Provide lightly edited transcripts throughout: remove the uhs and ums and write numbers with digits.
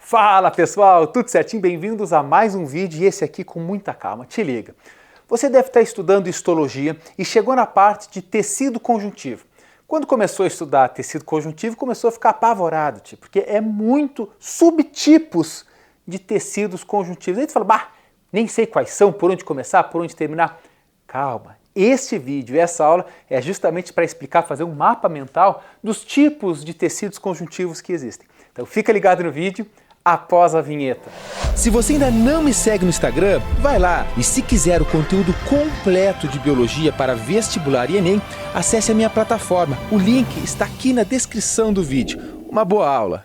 Fala pessoal, tudo certinho? Bem-vindos a mais um vídeo e esse aqui com muita calma. Te liga. Você deve estar estudando histologia e chegou na parte de tecido conjuntivo. Quando começou a estudar tecido conjuntivo, começou a ficar apavorado, porque é muito subtipos de tecidos conjuntivos. Aí você fala, nem sei quais são, por onde começar, por onde terminar. Calma, este vídeo, essa aula é justamente para explicar, fazer um mapa mental dos tipos de tecidos conjuntivos que existem. Então fica ligado no vídeo após a vinheta. Se você ainda não me segue no Instagram, vai lá. E se quiser o conteúdo completo de biologia para vestibular e Enem, acesse a minha plataforma. O link está aqui na descrição do vídeo. Uma boa aula.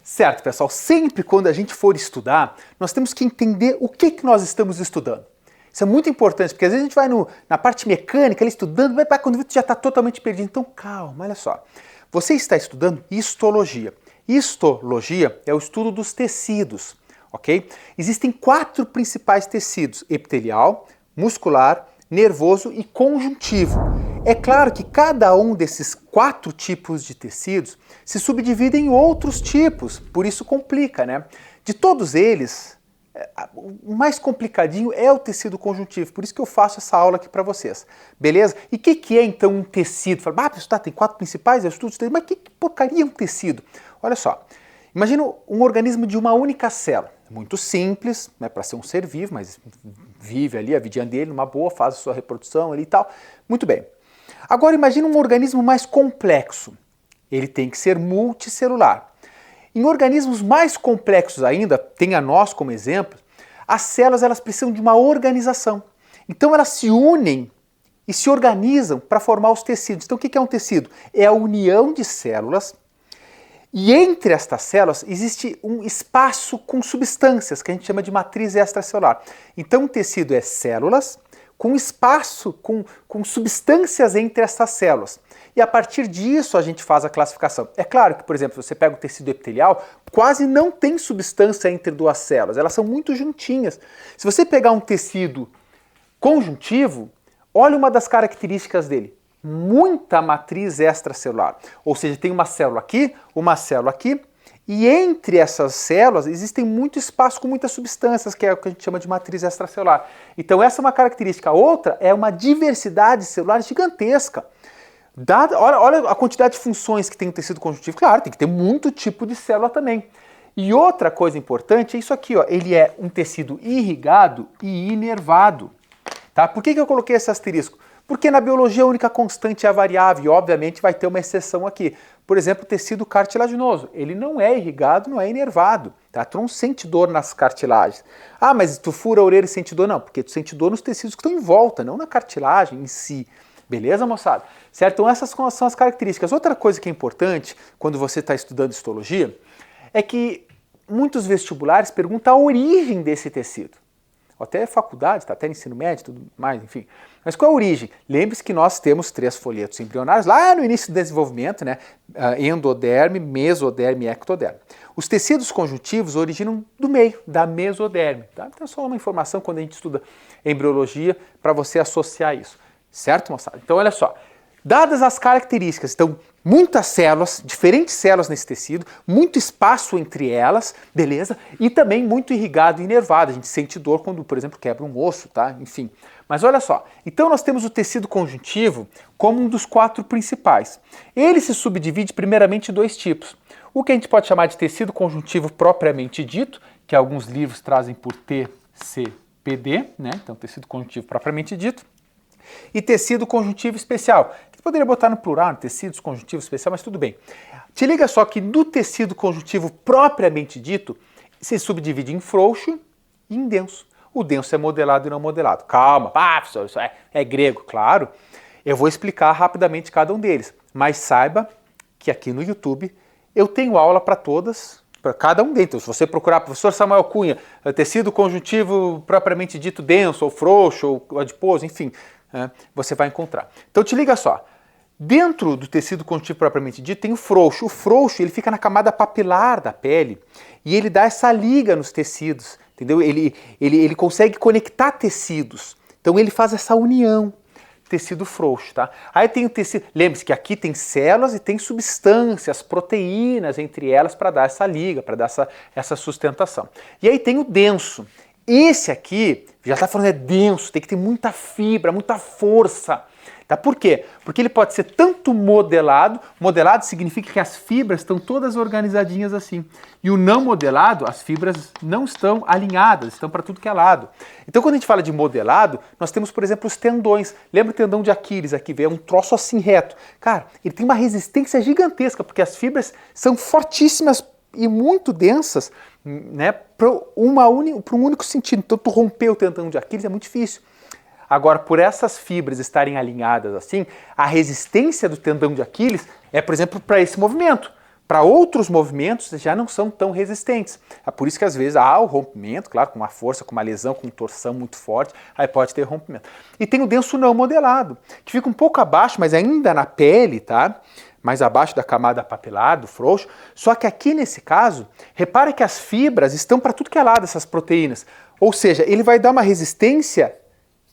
Certo, pessoal, sempre quando a gente for estudar, nós temos que entender o que nós estamos estudando. Isso é muito importante, porque às vezes a gente vai na parte mecânica, ali estudando, vai para quando você já está totalmente perdido. Então calma, olha só. Você está estudando histologia. Histologia é o estudo dos tecidos, ok? Existem 4 principais tecidos: epitelial, muscular, nervoso e conjuntivo. É claro que cada um desses 4 tipos de tecidos se subdivide em outros tipos, por isso complica, né? De todos eles, o mais complicadinho é o tecido conjuntivo, por isso que eu faço essa aula aqui para vocês, beleza? E o que é então um tecido? Fala, tem 4 principais, eu estudo tecido, mas que porcaria é um tecido? Olha só, imagina um organismo de uma única célula, muito simples, né, para ser um ser vivo, mas vive ali a vidinha dele, numa boa, faz a sua reprodução ali e tal, muito bem. Agora imagina um organismo mais complexo, ele tem que ser multicelular. Em organismos mais complexos ainda, tenha nós como exemplo, as células elas precisam de uma organização. Então elas se unem e se organizam para formar os tecidos. Então o que é um tecido? É a união de células e entre estas células existe um espaço com substâncias que a gente chama de matriz extracelular. Então um tecido é células com espaço, com substâncias entre essas células. E a partir disso a gente faz a classificação. É claro que, por exemplo, você pega o tecido epitelial, quase não tem substância entre duas células, elas são muito juntinhas. Se você pegar um tecido conjuntivo, olha uma das características dele. Muita matriz extracelular. Ou seja, tem uma célula aqui, e entre essas células existem muito espaço com muitas substâncias, que é o que a gente chama de matriz extracelular. Então essa é uma característica. Outra é uma diversidade celular gigantesca. Olha a quantidade de funções que tem o tecido conjuntivo. Claro, tem que ter muito tipo de célula também. E outra coisa importante é isso aqui, ó, ele é um tecido irrigado e inervado. Tá? Por que eu coloquei esse asterisco? Porque na biologia a única constante é a variável e obviamente vai ter uma exceção aqui. Por exemplo, o tecido cartilaginoso, ele não é irrigado, não é inervado. Tá? Tu não sente dor nas cartilagens. Ah, mas tu fura a orelha e sente dor? Não, porque tu sente dor nos tecidos que estão em volta, não na cartilagem em si. Beleza, moçada? Certo? Então essas são as características. Outra coisa que é importante quando você está estudando histologia é que muitos vestibulares perguntam a origem desse tecido. Até faculdade, até ensino médio, tudo mais, enfim. Mas qual é a origem? Lembre-se que nós temos 3 folhetos embrionários lá no início do desenvolvimento, né? Endoderme, mesoderme e ectoderme. Os tecidos conjuntivos originam do meio, da mesoderme. Tá? Então é só uma informação quando a gente estuda embriologia para você associar isso. Certo, moçada? Então olha só, dadas as características, então muitas células, diferentes células nesse tecido, muito espaço entre elas, beleza? E também muito irrigado e inervado. A gente sente dor quando, por exemplo, quebra um osso, tá? Enfim. Mas olha só, então nós temos o tecido conjuntivo como um dos 4 principais. Ele se subdivide primeiramente em 2 tipos. O que a gente pode chamar de tecido conjuntivo propriamente dito, que alguns livros trazem por TCPD, né? Então tecido conjuntivo propriamente dito. E tecido conjuntivo especial. Você poderia botar no plural, tecidos conjuntivos especial, mas tudo bem. Te liga só que do tecido conjuntivo propriamente dito, se subdivide em frouxo e em denso. O denso é modelado e não modelado. Calma, professor, isso é grego, claro. Eu vou explicar rapidamente cada um deles. Mas saiba que aqui no YouTube eu tenho aula para todas, para cada um deles. Então, se você procurar professor Samuel Cunha, tecido conjuntivo propriamente dito denso, ou frouxo, ou adiposo, enfim, você vai encontrar. Então te liga só, dentro do tecido conjuntivo propriamente dito tem o frouxo. O frouxo ele fica na camada papilar da pele e ele dá essa liga nos tecidos, entendeu? Ele consegue conectar tecidos, então ele faz essa união. tecido frouxo, tá? Aí tem o tecido, lembre-se que aqui tem células e tem substâncias, proteínas entre elas para dar essa liga, para dar essa sustentação. E aí tem o denso. Esse aqui, já está falando, é denso, tem que ter muita fibra, muita força. Tá? Por quê? Porque ele pode ser tanto modelado, modelado significa que as fibras estão todas organizadinhas assim, e o não modelado, as fibras não estão alinhadas, estão para tudo que é lado. Então quando a gente fala de modelado, nós temos, por exemplo, os tendões. Lembra o tendão de Aquiles aqui, é um troço assim reto. Cara, ele tem uma resistência gigantesca, porque as fibras são fortíssimas e muito densas, né, para um único sentido. Então tu romper o tendão de Aquiles é muito difícil. Agora, por essas fibras estarem alinhadas assim, a resistência do tendão de Aquiles é, por exemplo, para esse movimento. Para outros movimentos já não são tão resistentes. É por isso que às vezes há o rompimento, claro, com uma força, com uma lesão, com torção muito forte, aí pode ter rompimento. E tem o denso não modelado, que fica um pouco abaixo, mas ainda na pele, tá? Mais abaixo da camada papilar, do frouxo. Só que aqui nesse caso, repare que as fibras estão para tudo que é lado, essas proteínas. Ou seja, ele vai dar uma resistência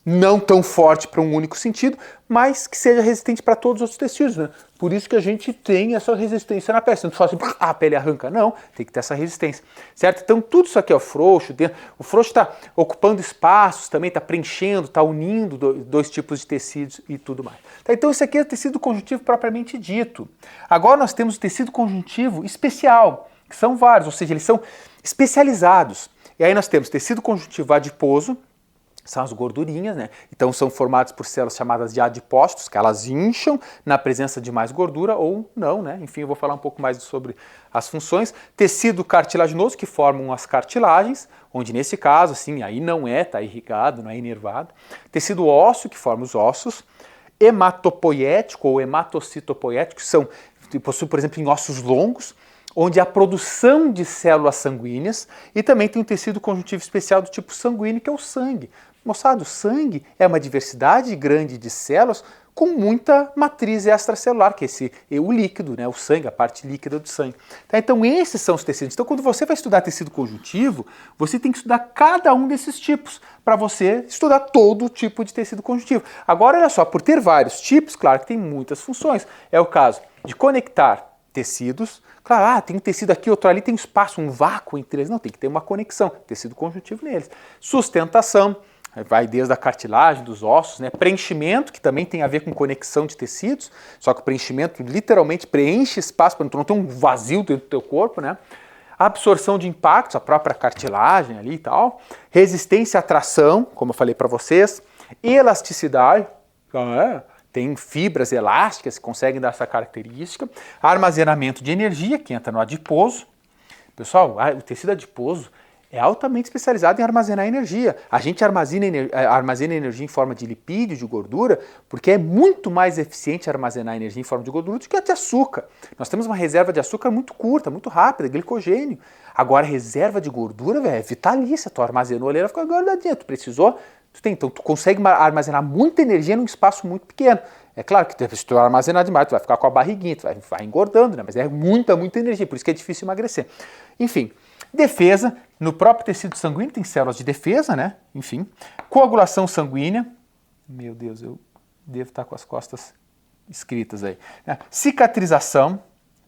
não tão forte para um único sentido, mas que seja resistente para todos os outros tecidos, né? Por isso que a gente tem essa resistência na pele. Você não fala assim, a pele arranca. Não, tem que ter essa resistência, certo? Então tudo isso aqui é o frouxo. O frouxo está ocupando espaços também, está preenchendo, está unindo dois tipos de tecidos e tudo mais. Tá, então isso aqui é o tecido conjuntivo propriamente dito. Agora nós temos o tecido conjuntivo especial, que são vários, ou seja, eles são especializados. E aí nós temos tecido conjuntivo adiposo, são as gordurinhas, né? Então são formados por células chamadas de adipócitos, que elas incham na presença de mais gordura ou não, né? Enfim, eu vou falar um pouco mais sobre as funções. Tecido cartilaginoso, que formam as cartilagens, onde nesse caso, assim, aí não tá irrigado, não é inervado. Tecido ósseo, que forma os ossos. Hematopoético ou hematocitopoético, que possuem, por exemplo, em ossos longos, onde há produção de células sanguíneas, e também tem um tecido conjuntivo especial do tipo sanguíneo, que é o sangue. Moçada, o sangue é uma diversidade grande de células com muita matriz extracelular, que é o líquido, né? O sangue, a parte líquida do sangue. Tá? Então esses são os tecidos. Então quando você vai estudar tecido conjuntivo, você tem que estudar cada um desses tipos, para você estudar todo tipo de tecido conjuntivo. Agora olha só, por ter vários tipos, claro que tem muitas funções. É o caso de conectar tecidos. Claro, tem um tecido aqui, outro ali, tem espaço, um vácuo entre eles. Não, tem que ter uma conexão, tecido conjuntivo neles. Sustentação, vai desde a cartilagem, dos ossos, né? Preenchimento, que também tem a ver com conexão de tecidos, só que o preenchimento literalmente preenche espaço para não ter um vazio dentro do teu corpo, né? Absorção de impactos, a própria cartilagem ali e tal. Resistência à tração, como eu falei para vocês. Elasticidade, tem fibras elásticas que conseguem dar essa característica. Armazenamento de energia, que entra no adiposo. Pessoal, o tecido adiposo é altamente especializado em armazenar energia. A gente armazena energia em forma de lipídio, de gordura, porque é muito mais eficiente armazenar energia em forma de gordura do que a de açúcar. Nós temos uma reserva de açúcar muito curta, muito rápida, glicogênio. Agora, a reserva de gordura, é vitalícia. Tu armazenou ali, ela ficou guardadinha. Tu precisou, então tu consegue armazenar muita energia num espaço muito pequeno. É claro que se tu armazenar demais, tu vai ficar com a barriguinha, tu vai engordando, né? Mas é muita energia, por isso que é difícil emagrecer. Enfim, defesa, no próprio tecido sanguíneo tem células de defesa, né? Enfim, coagulação sanguínea, meu Deus, eu devo estar com as costas escritas aí. Cicatrização,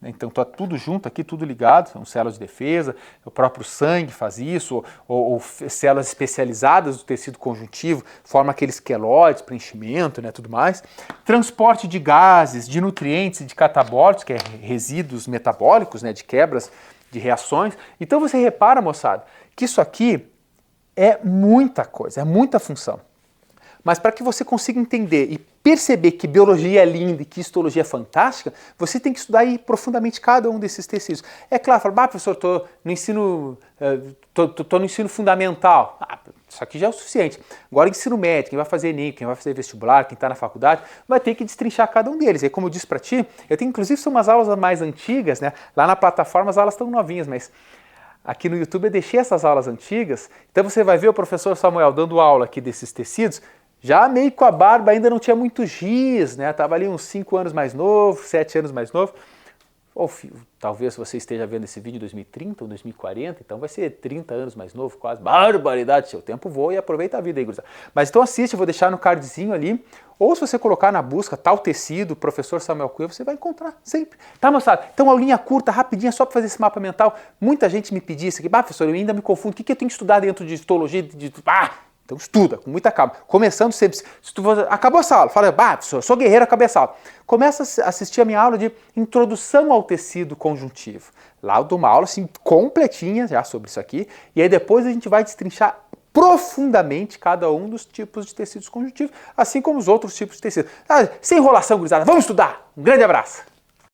então está tudo junto aqui, tudo ligado, são células de defesa, o próprio sangue faz isso, ou células especializadas do tecido conjuntivo, forma aqueles queloides, preenchimento, né, tudo mais. Transporte de gases, de nutrientes e de catabólicos, que é resíduos metabólicos, né, de quebras de reações. Então você repara, moçada, que isso aqui é muita coisa, é muita função. Mas para que você consiga entender e perceber que biologia é linda e que histologia é fantástica, você tem que estudar profundamente cada um desses tecidos. É claro, fala, professor, estou no ensino fundamental. Isso aqui já é o suficiente. Agora, ensino médio, quem vai fazer Enem, quem vai fazer vestibular, quem está na faculdade, vai ter que destrinchar cada um deles. E como eu disse para ti, eu tenho, inclusive, são umas aulas mais antigas, né? Lá na plataforma as aulas estão novinhas, mas aqui no YouTube eu deixei essas aulas antigas. Então você vai ver o professor Samuel dando aula aqui desses tecidos, já meio com a barba, ainda não tinha muito giz, né? Tava ali uns 5 anos mais novo, 7 anos mais novo. ou talvez você esteja vendo esse vídeo em 2030 ou 2040, então vai ser 30 anos mais novo, quase. Barbaridade, seu tempo voa e aproveita a vida aí, gurizada. Mas então assiste, eu vou deixar no cardzinho ali, ou se você colocar na busca tal tecido, professor Samuel Cunha, você vai encontrar sempre. Tá, moçada? Então uma linha curta, rapidinha, só para fazer esse mapa mental. Muita gente me pedia isso aqui, professor, eu ainda me confundo, o que eu tenho que estudar dentro de histologia, então estuda, com muita calma. Começando sempre, se tu acabou essa aula, fala, professor, eu sou guerreiro, acabei essa aula. Começa a assistir a minha aula de introdução ao tecido conjuntivo. Lá eu dou uma aula assim, completinha já sobre isso aqui, e aí depois a gente vai destrinchar profundamente cada um dos tipos de tecidos conjuntivos, assim como os outros tipos de tecido. Sem enrolação, gurizada, vamos estudar! Um grande abraço!